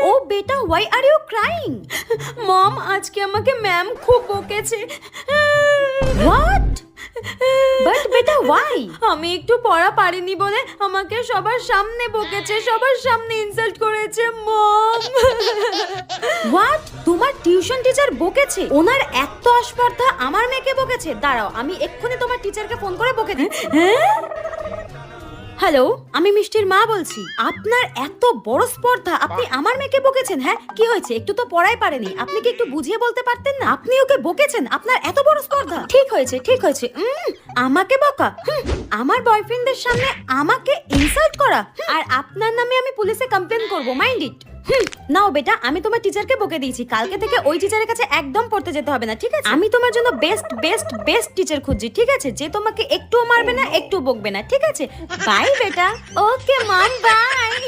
ও বেটা, why are you crying? মম, আজকে আমাকে ম্যাম খুব বকেছে। What? But বেটা, why? আমি একটু পড়া পারিনি বলে আমাকে সবার সামনে বকেছে, সবার সামনে ইনসাল্ট করেছে মম। What? তোমার টিউশন টিচার বকেছে? ওনার এত আস্পর্ধা আমার মেয়েকে বকেছে? দাঁড়াও, আমি এক্ষুনি তোমার টিচারকে ফোন করে বকে দিচ্ছি। হ্যালো, আমি মিষ্টির মা বলছি। আপনার এত বড় স্পর্ধা, আপনি আমার মেয়েকে বকেছেন? হ্যাঁ, কি হয়েছে? একটু তো পড়াই পারেনি, আপনি কি একটু বুঝিয়ে বলতে পারতেন না? আপনি ওকে বকেছেন, আপনার এত বড় স্পর্ধা? ঠিক হয়েছে, ঠিক হয়েছে। আমাকে বকা? আমার বয়ফ্রেন্ডের সামনে আমাকে ইনসাল্ট করা? আর আপনার নামে আমি পুলিশে কমপ্লেন করব, মাইন্ড ইট। নাও বেটা, আমি তোমার টিচারকে বকে দিয়েছি, কালকে থেকে ওই টিচারের কাছে একদম পড়তে যেতে হবে না, ঠিক আছে? আমি তোমার জন্য বেস্ট বেস্ট বেস্ট টিচার খুঁজছি, ঠিক আছে? যে তোমাকে একটুও মারবে না, একটু বকবে না, ঠিক আছে? বাই বেটা। ওকে মম, বাই।